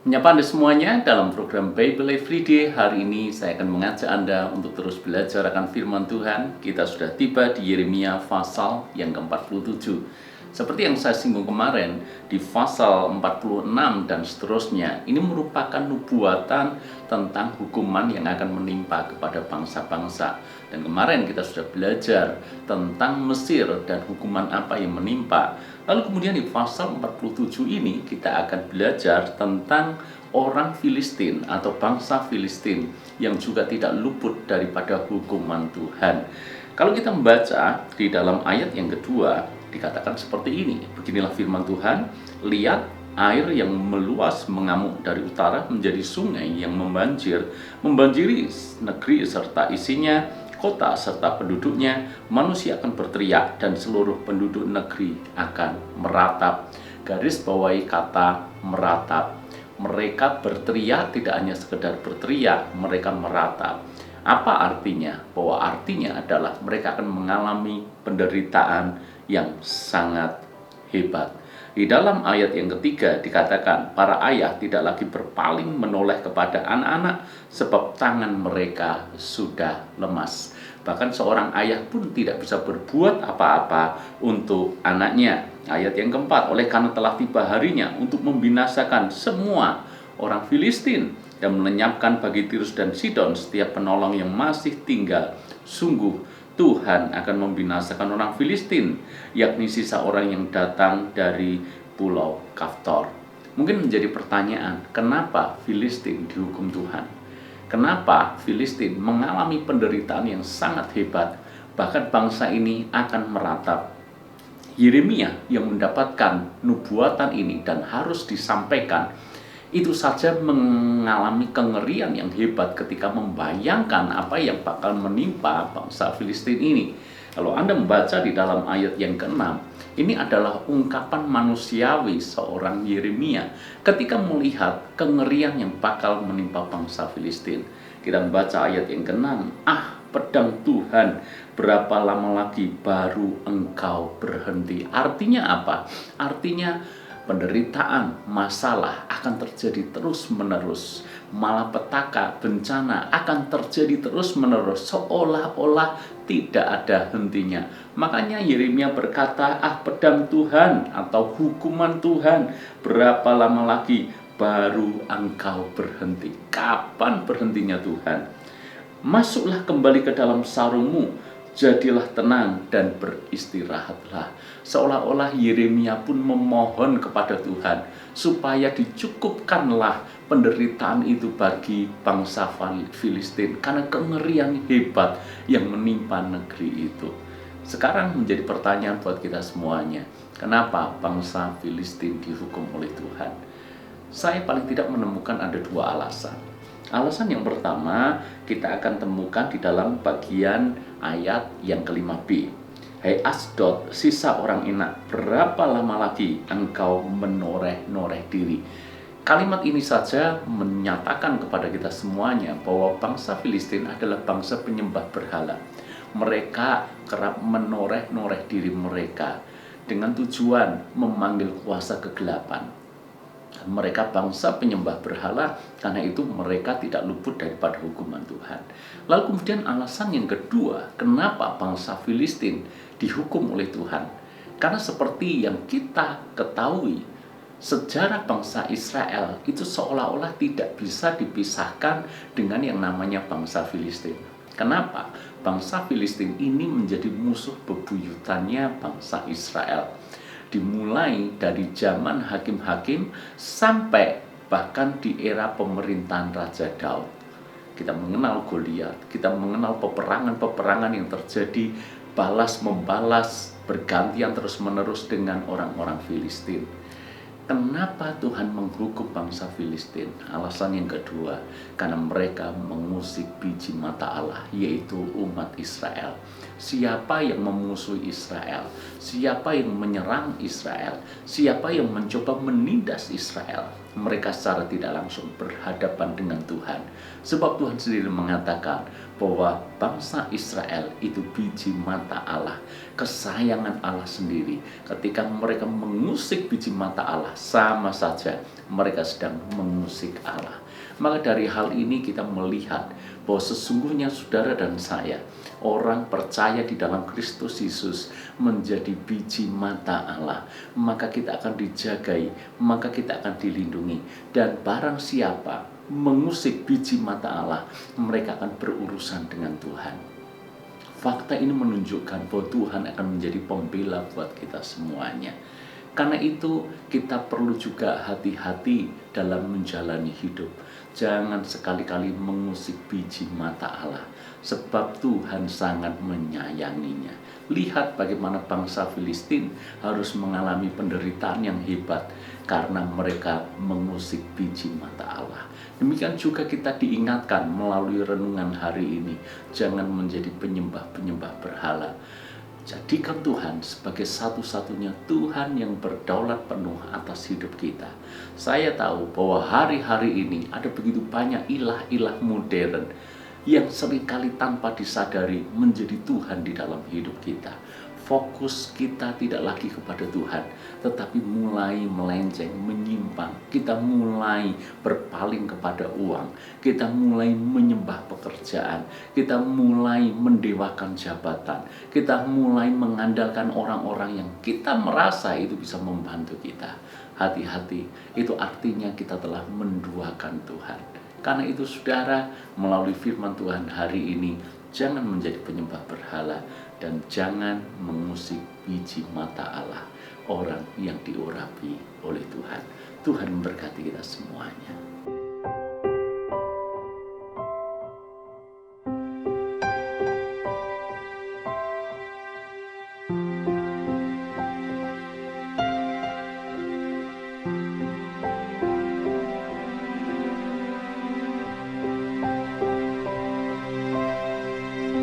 Menyapa Anda semuanya dalam program Bible Everyday. Hari ini saya akan mengajak Anda untuk terus belajar akan firman Tuhan. Kita sudah tiba di Yeremia pasal yang ke-47. Seperti yang saya singgung kemarin, di pasal 46 dan seterusnya, ini merupakan nubuatan tentang hukuman yang akan menimpa kepada bangsa-bangsa. Dan kemarin kita sudah belajar tentang Mesir dan hukuman apa yang menimpa. Lalu kemudian di pasal 47 ini kita akan belajar tentang orang Filistin atau bangsa Filistin yang juga tidak luput daripada hukuman Tuhan. Kalau kita membaca di dalam ayat yang kedua, dikatakan seperti ini. Beginilah firman Tuhan, lihat air yang meluas mengamuk dari utara menjadi sungai yang membanjiri negeri serta isinya, kota serta penduduknya. Manusia akan berteriak dan seluruh penduduk negeri akan meratap. Garis bawahi kata meratap. Mereka berteriak, tidak hanya sekedar berteriak, mereka meratap. Apa artinya? Bahwa artinya adalah mereka akan mengalami penderitaan yang sangat hebat. Di dalam ayat yang ketiga dikatakan, para ayah tidak lagi berpaling menoleh kepada anak-anak, sebab tangan mereka sudah lemas. Bahkan seorang ayah pun tidak bisa berbuat apa-apa untuk anaknya. Ayat yang keempat, oleh karena telah tiba harinya untuk membinasakan semua orang Filistin dan melenyapkan bagi Tirus dan Sidon setiap penolong yang masih tinggal. Sungguh Tuhan akan membinasakan orang Filistin, yakni sisa orang yang datang dari pulau Kaftor. Mungkin menjadi pertanyaan, kenapa Filistin dihukum Tuhan? Kenapa Filistin mengalami penderitaan yang sangat hebat? Bahkan bangsa ini akan meratap. Yeremia yang mendapatkan nubuatan ini dan harus disampaikan, itu saja mengalami kengerian yang hebat ketika membayangkan apa yang bakal menimpa bangsa Filistin ini. Kalau Anda membaca di dalam ayat yang ke-6, ini adalah ungkapan manusiawi seorang Yeremia ketika melihat kengerian yang bakal menimpa bangsa Filistin. Kita membaca ayat yang ke-6, pedang Tuhan, berapa lama lagi baru engkau berhenti? Artinya apa? Artinya penderitaan, masalah akan terjadi terus-menerus. Malapetaka, bencana akan terjadi terus-menerus, seolah-olah tidak ada hentinya. Makanya Yeremia berkata, pedang Tuhan atau hukuman Tuhan, berapa lama lagi baru engkau berhenti? Kapan berhentinya Tuhan? Masuklah kembali ke dalam sarungmu, jadilah tenang dan beristirahatlah. Seolah-olah Yeremia pun memohon kepada Tuhan supaya dicukupkanlah penderitaan itu bagi bangsa Filistin karena kengerian hebat yang menimpa negeri itu. Sekarang menjadi pertanyaan buat kita semuanya, kenapa bangsa Filistin dihukum oleh Tuhan? Saya paling tidak menemukan ada dua alasan. Alasan yang pertama kita akan temukan di dalam bagian ayat yang ke-5b. Hai Asdod, sisa orang Enak, berapa lama lagi engkau menoreh-noreh diri? Kalimat ini saja menyatakan kepada kita semuanya bahwa bangsa Filistin adalah bangsa penyembah berhala. Mereka kerap menoreh-noreh diri mereka dengan tujuan memanggil kuasa kegelapan. Mereka bangsa penyembah berhala, karena itu mereka tidak luput daripada hukuman Tuhan. Lalu kemudian alasan yang kedua, kenapa bangsa Filistin dihukum oleh Tuhan? Karena seperti yang kita ketahui, sejarah bangsa Israel itu seolah-olah tidak bisa dipisahkan dengan yang namanya bangsa Filistin. Kenapa? Bangsa Filistin ini menjadi musuh bebuyutannya bangsa Israel. Dimulai dari zaman hakim-hakim sampai bahkan di era pemerintahan Raja Daud. Kita mengenal Goliat, kita mengenal peperangan-peperangan yang terjadi balas membalas bergantian terus-menerus dengan orang-orang Filistin. Kenapa Tuhan menghukum bangsa Filistin? Alasan yang kedua, karena mereka mengusik biji mata Allah, yaitu umat Israel. Siapa yang memusuhi Israel? Siapa yang menyerang Israel? Siapa yang mencoba menindas Israel? mereka secara tidak langsung berhadapan dengan Tuhan. Sebab Tuhan sendiri mengatakan bahwa bangsa Israel itu biji mata Allah, kesayangan Allah sendiri. Ketika mereka mengusik biji mata Allah, sama saja mereka sedang mengusik Allah. Maka dari hal ini kita melihat bahwa sesungguhnya saudara dan saya, orang percaya di dalam Kristus Yesus menjadi biji mata Allah, maka kita akan dijagai, maka kita akan dilindungi. Dan barang siapa mengusik biji mata Allah, mereka akan berurusan dengan Tuhan. Fakta ini menunjukkan bahwa Tuhan akan menjadi pembela buat kita semuanya. Karena itu kita perlu juga hati-hati dalam menjalani hidup. Jangan sekali-kali mengusik biji mata Allah, sebab Tuhan sangat menyayanginya. Lihat bagaimana bangsa Filistin harus mengalami penderitaan yang hebat karena mereka mengusik biji mata Allah. Demikian juga kita diingatkan melalui renungan hari ini, jangan menjadi penyembah-penyembah berhala. Jadikan Tuhan sebagai satu-satunya Tuhan yang berdaulat penuh atas hidup kita. Saya tahu bahwa hari-hari ini ada begitu banyak ilah-ilah modern yang seringkali tanpa disadari menjadi Tuhan di dalam hidup kita. Fokus kita tidak lagi kepada Tuhan, tetapi mulai melenceng, menyimpang. Kita mulai berpaling kepada uang, kita mulai menyembah pekerjaan, kita mulai mendewakan jabatan, kita mulai mengandalkan orang-orang yang kita merasa itu bisa membantu kita. Hati-hati, itu artinya kita telah menduakan Tuhan. Karena itu saudara, melalui firman Tuhan hari ini, jangan menjadi penyembah berhala dan jangan mengusik biji mata Allah, orang yang diurapi oleh Tuhan. Tuhan memberkati kita semuanya.